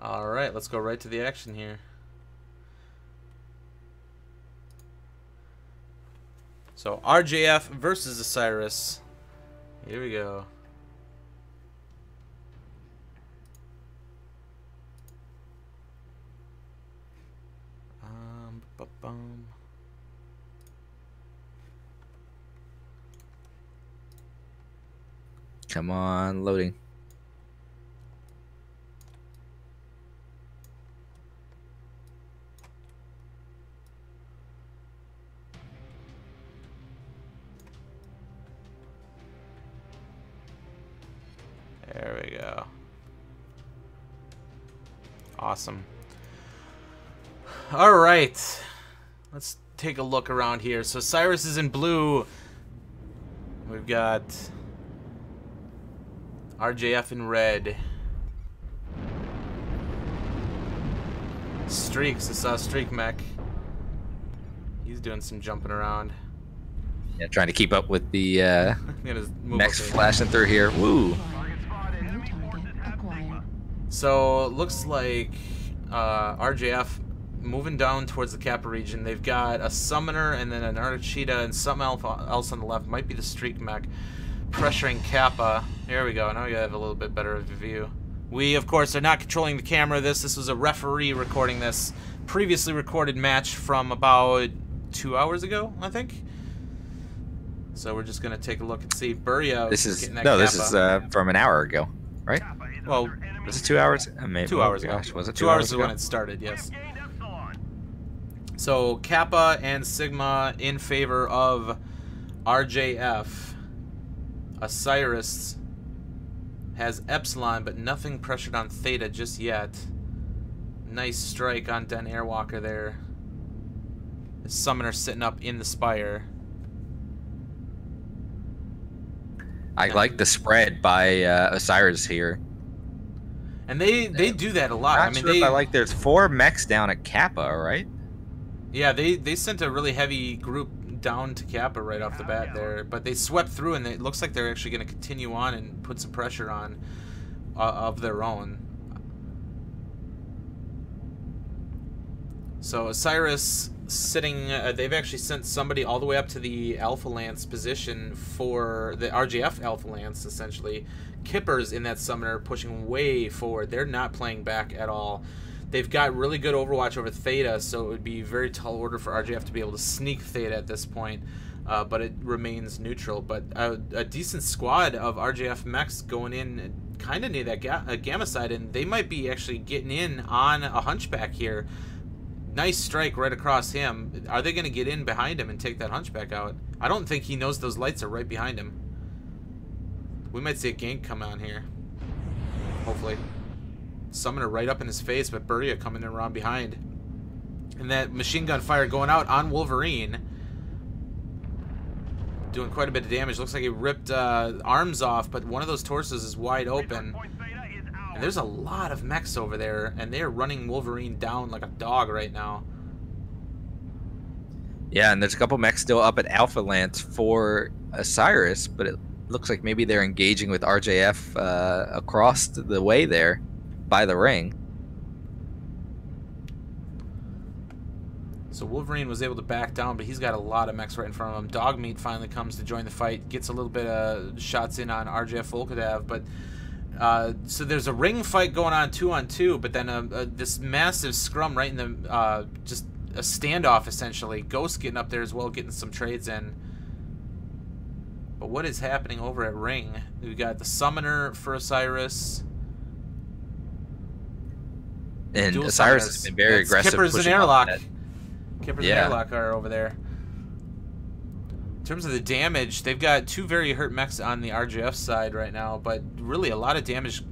All right, let's go right to the action here. So RJF versus Osiris. Here we go. Ba-bum. Come on, loading. There we go. Awesome. All right. Let's take a look around here. So Cyrus is in blue. We've got RJF in red. Streaks. I saw Streak Mech. He's doing some jumping around. Yeah, trying to keep up with the mechs flashing through here. Woo! So, looks like RJF moving down towards the Kappa region. They've got a Summoner and then an Archita and something else on the left. Might be the Streak Mech pressuring Kappa. Here we go. Now we have a little bit better of a view. We, of course, are not controlling the camera. This was a referee recording this previously recorded match from about 2 hours ago, I think. So we're just going to take a look and see. Buria This is getting that no, Kappa. this is from an hour ago, right? Well, was it 2 hours? Maybe 2 hours ago. Gosh, was it 2 hours is when it started, yes. So Kappa and Sigma in favor of RJF. Osiris has Epsilon, but nothing pressured on Theta just yet. Nice strike on Den Airwalker there. The Summoner sitting up in the Spire. I like the spread by Osiris here. And they do that a lot. Not I mean, sure if I like. There's 4 mechs down at Kappa, right? Yeah, they sent a really heavy group down to Kappa right off the bat there, but they swept through, and it looks like they're actually going to continue on and put some pressure on of their own. So Osiris sitting, they've actually sent somebody all the way up to the Alpha Lance position for the RJF Alpha Lance, essentially. Kipper's in that Summoner pushing way forward. They're not playing back at all. They've got really good overwatch over Theta, so it would be very tall order for RJF to be able to sneak Theta at this point, but it remains neutral. But a decent squad of RJF mechs going in kind of near that Gamma side, and they might be actually getting in on a Hunchback here. Nice strike right across him. Are they going to get in behind him and take that Hunchback out? I don't think he knows those lights are right behind him. We might see a gank come on here. Hopefully. Summoner right up in his face, but Buria coming in around behind. And that machine gun fire going out on Wolverine. Doing quite a bit of damage. Looks like he ripped arms off, but one of those torsos is wide open. And there's a lot of mechs over there, and they're running Wolverine down like a dog right now. Yeah, and there's a couple mechs still up at Alpha Lance for Osiris, but it looks like maybe they're engaging with RJF across the way there by the ring. So Wolverine was able to back down, but he's got a lot of mechs right in front of him. Dogmeat finally comes to join the fight, gets a little bit of shots in on RJF Volkodav, but so there's a ring fight going on 2-on-2, but then this massive scrum right in the just a standoff essentially. Ghost getting up there as well, getting some trades in. But what is happening over at ring? We got the Summoner for Osiris. And Dual Osiris Summoners. has been very aggressive. Kippers and pushing Airlock. that. Kippers Yeah. and Airlock are over there. In terms of the damage, they've got 2 very hurt mechs on the RJF side right now, but really a lot of damage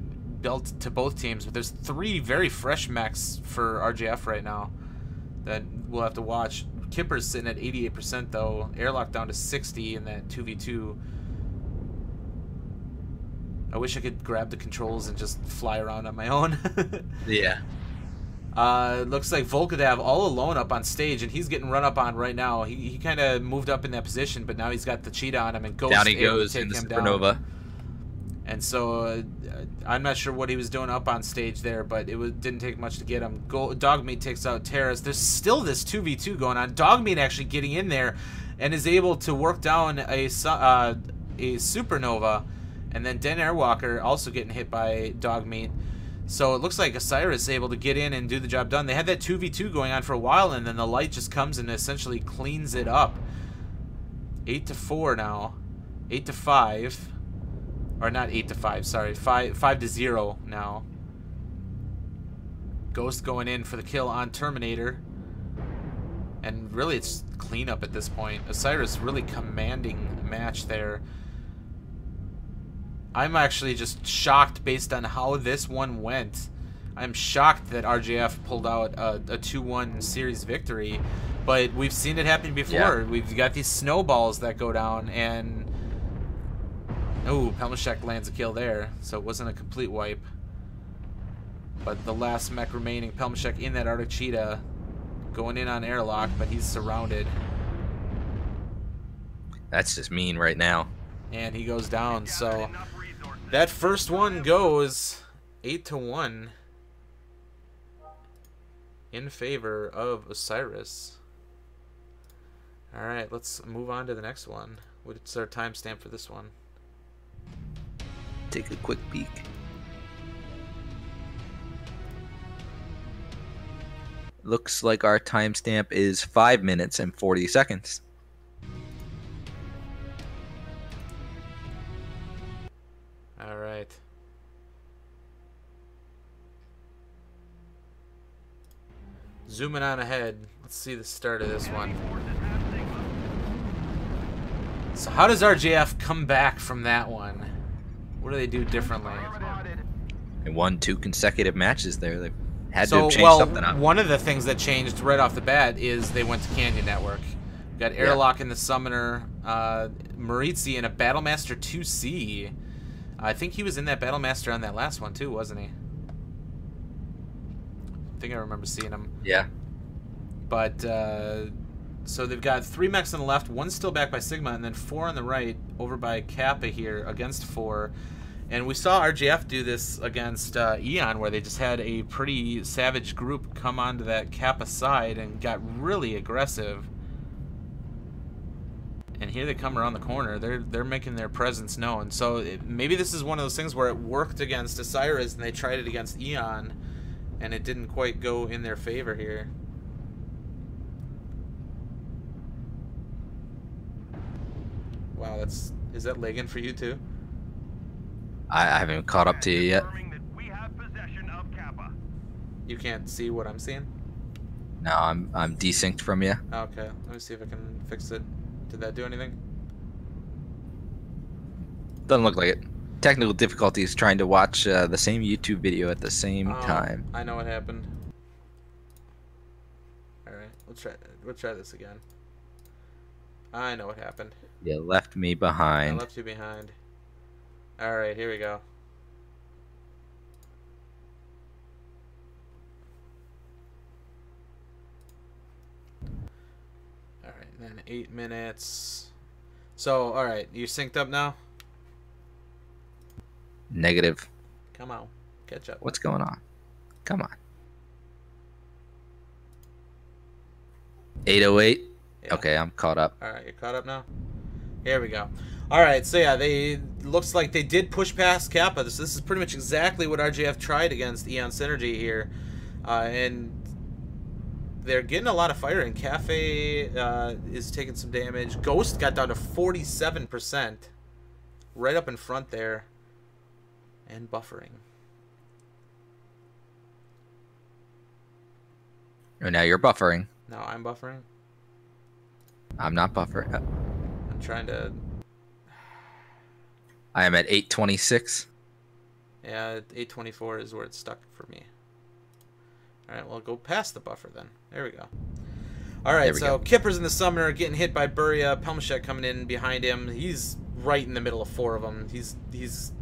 dealt to both teams. But there's 3 very fresh mechs for RJF right now that we'll have to watch. Kipper's sitting at 88% though. Airlock down to 60 in that 2v2. I wish I could grab the controls and just fly around on my own. Yeah. Looks like Volkodav all alone up on stage, and he's getting run up on right now. He kind of moved up in that position, but now he's got the cheetah on him, and Ghost Down he able to goes take in the him Supernova. down. And so I'm not sure what he was doing up on stage there, but didn't take much to get him. Dogmeat takes out Terrace. There's still this 2v2 going on. Dogmeat actually getting in there and is able to work down a Supernova. And then Den Airwalker also getting hit by Dogmeat. So it looks like Osiris is able to get in and do the job done. They had that 2v2 going on for a while, and then the light just comes and essentially cleans it up. 8-4 now. 8-5. Or not 8-5, sorry. 5-0 now. Ghost going in for the kill on Terminator. And really it's cleanup at this point. Osiris really commanding the match there. I'm actually just shocked based on how this one went. I'm shocked that RJF pulled out a 2-1 series victory. But we've seen it happen before. Yeah. We've got these snowballs that go down, and oh, Pelmashek lands a kill there, so it wasn't a complete wipe. But the last mech remaining, Pelmashek in that Arctic Cheetah, going in on airlock, but he's surrounded. That's just mean right now. And he goes down, so that first one goes 8-1 in favor of Osiris. Alright, let's move on to the next one. What's our timestamp for this one? Take a quick peek. Looks like our timestamp is 5 minutes and 40 seconds. All right. Zooming on ahead. Let's see the start of this one. So how does RJF come back from that one? What do they do differently? They won 2 consecutive matches there. They had to have changed something up. One of the things that changed right off the bat is they went to Canyon Network. Got Airlock in the Summoner, Maritzi in a Battlemaster 2C. I think he was in that Battlemaster on that last one too, wasn't he? I think I remember seeing him. Yeah. But so they've got 3 mechs on the left, 1 still back by Sigma, and then 4 on the right over by Kappa here against 4. And we saw RJF do this against Eon, where they just had a pretty savage group come onto that Kappa side and got really aggressive. And here they come around the corner. They're making their presence known. So maybe this is one of those things where it worked against Osiris and they tried it against Eon, and it didn't quite go in their favor here. Wow, is that Lagan for you too? I haven't caught up to you yet. You can't see what I'm seeing? No, I'm desynced from you. Okay, let me see if I can fix it. Did that do anything? Doesn't look like it. Technical difficulties trying to watch the same YouTube video at the same time. I know what happened. All right, we'll try this again. I know what happened. You left me behind. I left you behind. All right, here we go. All right, then 8 minutes. So, all right, you synced up now? Negative. Come on, catch up. What's going on? Come on. 8:08. Yeah. Okay, I'm caught up. All right, you're caught up now? Here we go. All right, so yeah, looks like they did push past Kappa. This is pretty much exactly what RJF tried against Eon Synergy here. And they're getting a lot of fire, and Cafe is taking some damage. Ghost got down to 47%. Right up in front there. And buffering. Oh, now you're buffering. No, I'm buffering. I'm not buffering. I'm trying to... I am at 8:26. Yeah, 8:24 is where it's stuck for me. Alright, well, go past the buffer then. There we go. Alright, so Kipper's in the Summoner, getting hit by Buria. Pelmashek coming in behind him. He's right in the middle of 4 of them. He's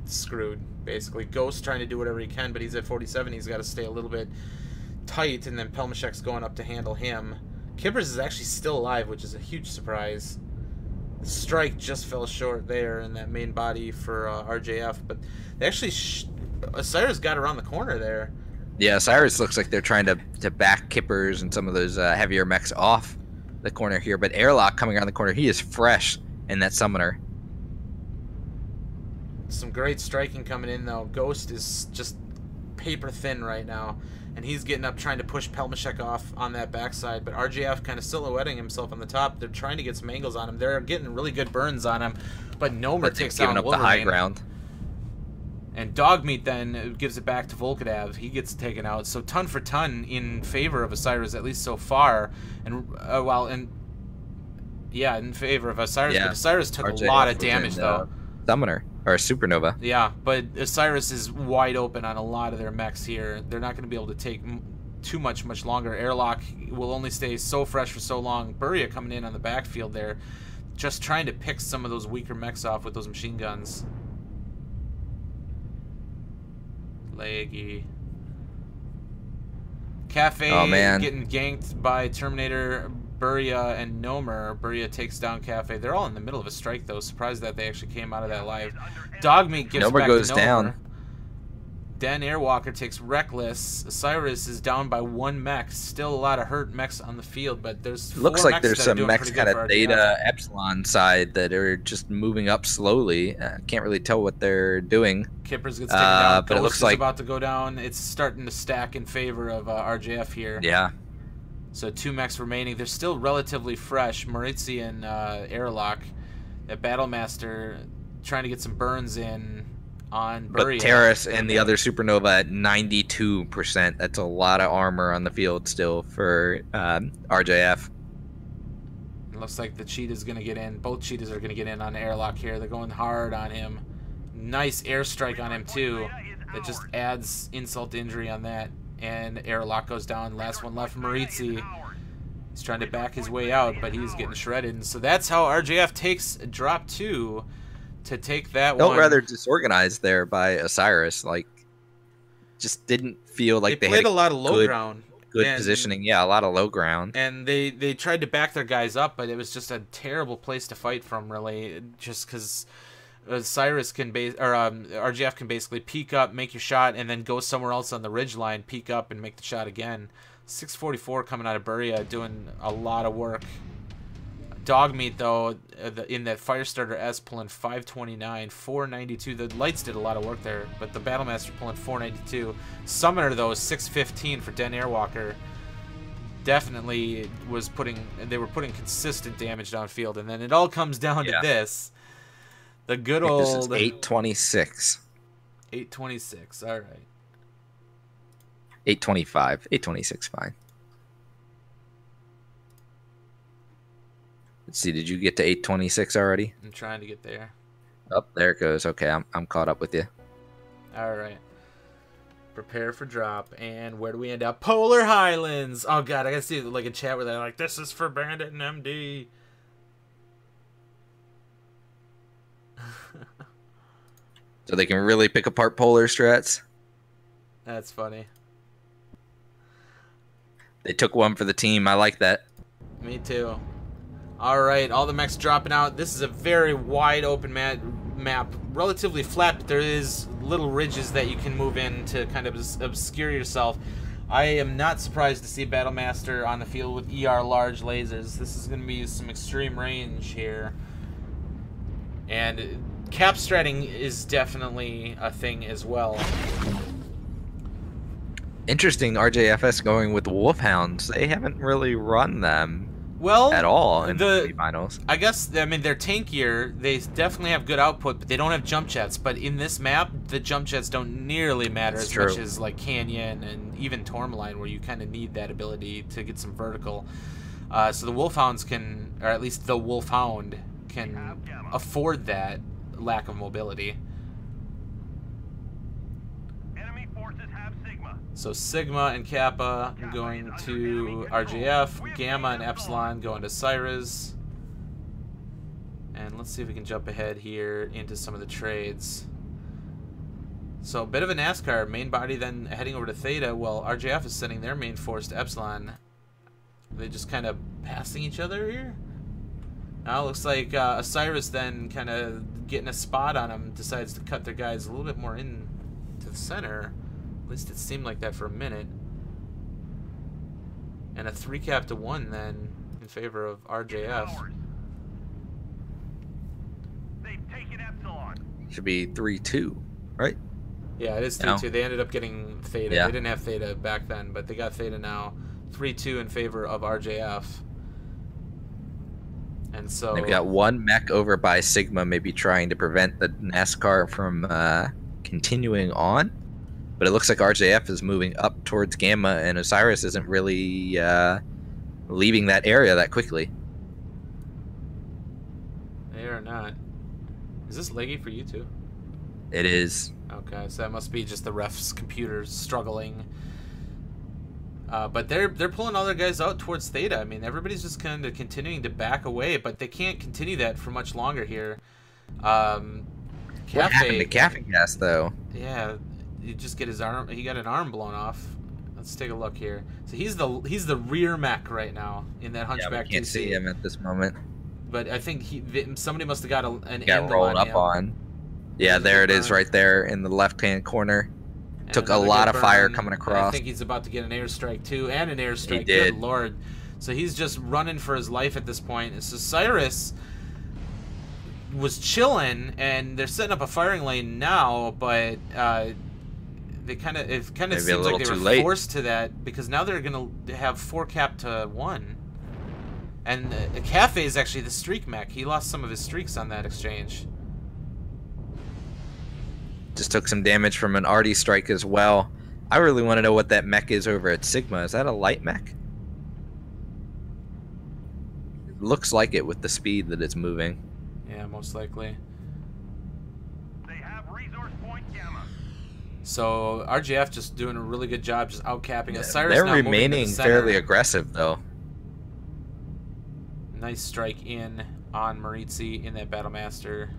screwed, basically. Ghost trying to do whatever he can, but he's at 47. He's got to stay a little bit tight, and then Pelmashek's going up to handle him. Kippers is actually still alive, which is a huge surprise. Strike just fell short there in that main body for RJF, but they actually Osiris got around the corner there. Yeah, Osiris looks like they're trying to back Kippers and some of those heavier mechs off the corner here, but Airlock coming around the corner, he is fresh in that summoner. Some great striking coming in though. Ghost is just paper thin right now, and he's getting up trying to push Pelmashek off on that backside, but RJF kind of silhouetting himself on the top. They're trying to get some angles on him. They're getting really good burns on him, but Nomer takes out up Wolverine. The high ground. And Dogmeat then gives it back to Volkadav. He gets taken out. So ton for ton in favor of Osiris, at least so far. And in favor of Osiris. Yeah. But Osiris took a lot of damage though. Summoner or Supernova. Yeah, but Osiris is wide open on a lot of their mechs here. They're not going to be able to take too much longer. Airlock will only stay so fresh for so long. Buria coming in on the backfield there, just trying to pick some of those weaker mechs off with those machine guns. Leggy. Cafe getting ganked by Terminator, Buria, and Nomer. Buria takes down Cafe. They're all in the middle of a strike, though. Surprised that they actually came out of that live. Dogmeat gives Nomer back goes to Nomer. down. Den Airwalker takes Reckless. Osiris is down by 1 mech. Still a lot of hurt mechs on the field, but there's looks like there's some mechs kind of Theta Theta Epsilon side that are just moving up slowly. Can't really tell what they're doing. Kippers gets taken down. But it looks like about to go down. It's starting to stack in favor of RJF here. Yeah. So 2 mechs remaining. They're still relatively fresh. Maritzi and Airlock. That Battlemaster trying to get some burns in on Buria. But Terrace and the other Supernova at 92%. That's a lot of armor on the field still for RJF. It looks like the Cheetah's going to get in. Both Cheetahs are going to get in on Airlock here. They're going hard on him. Nice airstrike on him, too. That just adds insult to injury on that. And Airlock goes down. Last one left, Maritzi. He's trying to back his way out, but he's getting shredded. And so that's how RJF takes drop 2 to take that one. Felt rather disorganized there by Osiris. Like, just didn't feel like they played had a lot of low ground. Good positioning. Yeah, a lot of low ground. And they tried to back their guys up, but it was just a terrible place to fight from, really. Just because Osiris can RGF can basically peek up, make your shot, and then go somewhere else on the ridge line, peek up, and make the shot again. 644 coming out of Buria, doing a lot of work. Dogmeat, though, in that Firestarter S, pulling 529, 492. The lights did a lot of work there, but the Battlemaster pulling 492. Summoner, though, 615 for Den Airwalker. Definitely they were putting consistent damage downfield, and then it all comes down to this. The good old... This is 826. 826, all right. 825. 826, fine. Let's see, did you get to 826 already? I'm trying to get there. Oh, there it goes. Okay, I'm caught up with you. All right. Prepare for drop. And where do we end up? Polar Highlands! Oh, God, I gotta see like a chat where they're like, this is for Bandit and MD. So they can really pick apart polar strats? That's funny. They took one for the team. I like that. Me too. All right, all the mechs dropping out. This is a very wide open map, relatively flat, but there is little ridges that you can move in to kind of obscure yourself. I am not surprised to see Battlemaster on the field with ER large lasers. This is going to be some extreme range here. And cap stratting is definitely a thing as well. Interesting, RJFS going with Wolfhounds. They haven't really run them at all in the finals. I guess, I mean, they're tankier. They definitely have good output, but they don't have jump jets. But in this map, the jump jets don't nearly matter as much as like Canyon and even Tourmaline, where you kind of need that ability to get some vertical. So the Wolfhounds can, or at least the Wolfhound can afford that lack of mobility. So Sigma and Kappa going to RJF, Gamma and Epsilon going to Cyrus. And let's see if we can jump ahead here into some of the trades. So a bit of a NASCAR, main body then heading over to Theta, while RJF is sending their main force to Epsilon. Are they just kind of passing each other here? Now looks like Osiris then kind of getting a spot on him, decides to cut their guys a little bit more in to the center. At least it seemed like that for a minute. And a 3-cap to 1 then in favor of RJF. Should be 3-2, right? Yeah, it is 3-2. They ended up getting Theta. Yeah. They didn't have Theta back then, but they got Theta now. 3-2 in favor of RJF. And so they've got one mech over by Sigma, maybe trying to prevent the NASCAR from continuing on. But it looks like RJF is moving up towards Gamma, and Osiris isn't really leaving that area that quickly. They are not. Is this leggy for you too? It is. Okay, so that must be just the ref's computer struggling. But they're pulling all their guys out towards Theta. I mean, everybody's just kind of continuing to back away, but they can't continue that for much longer here. What happened to Caffing Gas, though? Yeah, you just get his arm. He got an arm blown off. Let's take a look here. So he's the rear mech right now in that Hunchback. Yeah, we can't see him at this moment. But I think somebody must have got an got angle rolled on up him. on. Yeah, there it is, right there in the left-hand corner. And Took a lot of fire coming across. I think he's about to get an airstrike too, and an airstrike. He did. Good lord! So he's just running for his life at this point. So Cyrus was chilling, and they're setting up a firing lane now, but it kind of seems like they were forced to that because now they're gonna have 4-cap to 1. And Cafe is actually the streak mech. He lost some of his streaks on that exchange. Just took some damage from an RD strike as well. I really want to know what that mech is over at Sigma. Is that a light mech? It looks like it with the speed that it's moving. Yeah, most likely. They have resource point Gamma. So RJF just doing a really good job, just outcapping Osiris. They're now remaining fairly aggressive, though. Nice strike in on Maritzi in that Battlemaster.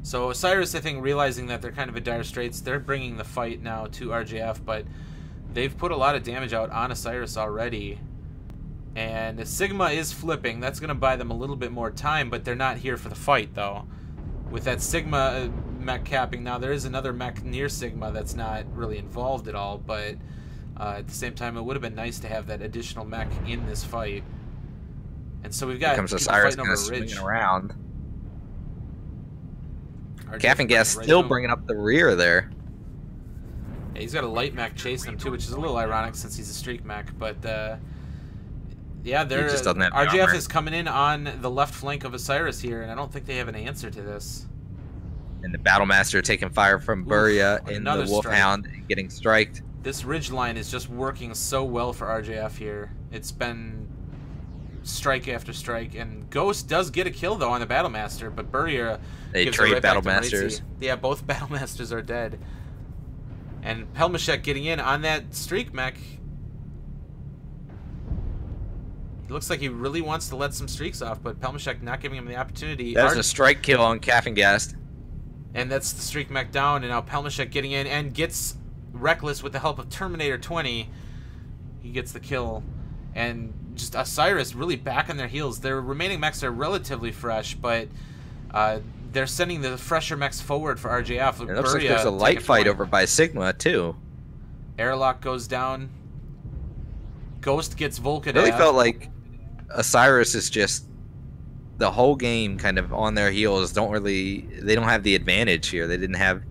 So Osiris, I think, realizing that they're kind of in dire straits, they're bringing the fight now to RJF, but they've put a lot of damage out on Osiris already. And Sigma is flipping. That's going to buy them a little bit more time, but they're not here for the fight, though. With that Sigma mech capping now, there is another mech near Sigma that's not really involved at all, but at the same time, it would have been nice to have that additional mech in this fight. And so we've got Here comes Osiris kind of swinging around. Caffing Gas still bringing up the rear there. Yeah, he's got a light mech chasing him too, which is a little ironic since he's a streak mech. But yeah, they're RJF is coming in on the left flank of Osiris here, and I don't think they have an answer to this. And the Battlemaster taking fire from Buria in the Wolfhound and getting striked. This ridge line is just working so well for RJF here. It's been strike after strike, and Ghost does get a kill though on the Battlemaster, but Buria they gives trade it right Battlemasters. Yeah, both Battlemasters are dead. And Pelmashek getting in on that streak mech. It looks like he really wants to let some streaks off, but Pelmashek not giving him the opportunity. That's a strike kill on Caffing Gas. And that's the streak mech down, and now Pelmashek getting in and gets Reckless with the help of Terminator 20. He gets the kill. And just Osiris really back on their heels. Their remaining mechs are relatively fresh, but they're sending the fresher mechs forward for RJF. It looks like there's a light fight over by Sigma, too. Airlock goes down. Ghost gets Volca. It really felt like Osiris is just the whole game kind of on their heels. They don't have the advantage here. They didn't have,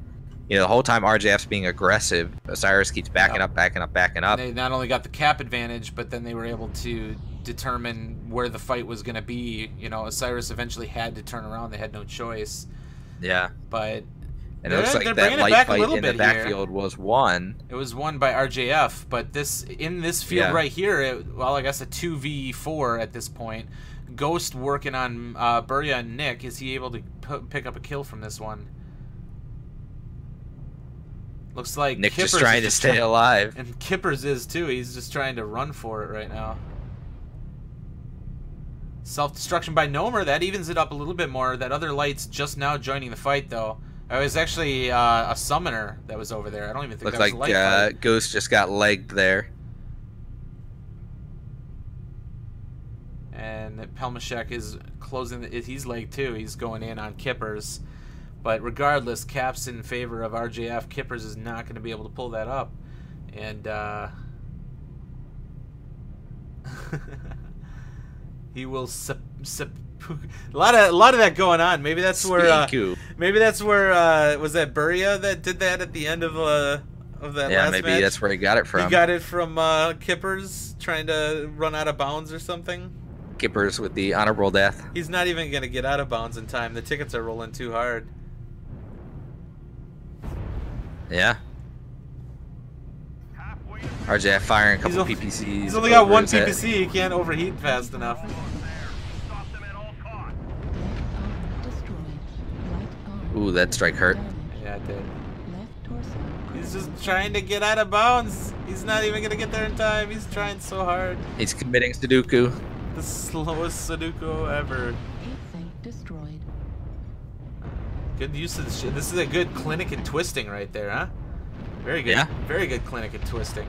the whole time RJF's being aggressive. Osiris keeps backing up. They not only got the cap advantage, but then they were able to determine where the fight was going to be. Osiris eventually had to turn around. They had no choice. Yeah. But and it looks like that light fight in the backfield was won. It was won by RJF, but in this field right here, I guess a 2v4 at this point. Ghost working on Buria and Nick. Is he able to pick up a kill from this one? Looks like Nick Kippers just trying to stay alive. And Kippers is too. He's just trying to run for it right now. Self-destruction by Nomer. That evens it up a little bit more. That other light's just now joining the fight, though. It was actually a summoner that was over there. I don't even think that was a light fight. Ghost just got legged there. And Pelmashek is closing. He's leg 2. He's going in on Kippers. But regardless, Cap's in favor of RJF. Kippers is not going to be able to pull that up. And he will a lot of that going on. Maybe that's where was that Buria that did that at the end of that last maybe match? that's where he got it from. He got it from Kippers trying to run out of bounds or something. Kippers with the honorable death. He's not even going to get out of bounds in time. The tickets are rolling too hard. Yeah. RJF firing a couple PPCs. He's only got one PPC. He can't overheat fast enough. Ooh, that strike hurt. Yeah, it did. He's just trying to get out of bounds. He's not even going to get there in time. He's trying so hard. He's committing Sudoku. The slowest Sudoku ever. Good use of the shit. This is a good clinic in twisting right there, huh? Very good. Yeah. Very good clinic in twisting.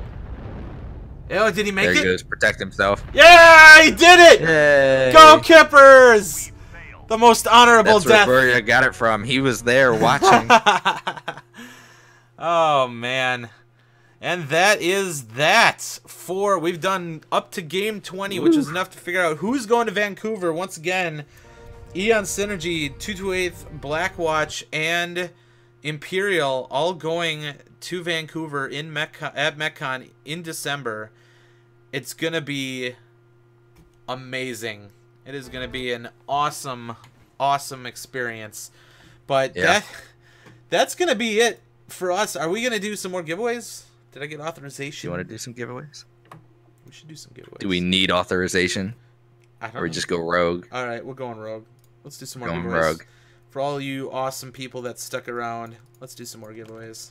Oh, did he make it? There he goes. Protect himself. Yeah, he did it! Yay. Go Kippers! The most honorable death. That's where I got it from. He was there watching. Oh, man. And that is that for, we've done up to game 20, which is enough to figure out who's going to Vancouver. Once again, Eon Synergy, 228th, Blackwatch, and Imperial all going to Vancouver at MechCon in December. It's going to be amazing. It is going to be an awesome, awesome experience. But yeah. that's going to be it for us. Are we going to do some more giveaways? Did I get authorization? You want to do some giveaways? We should do some giveaways. Do we need authorization? I don't or we know. just go rogue? All right, we're going rogue. Let's do some more Going giveaways. rogue. For all you awesome people that stuck around, let's do some more giveaways.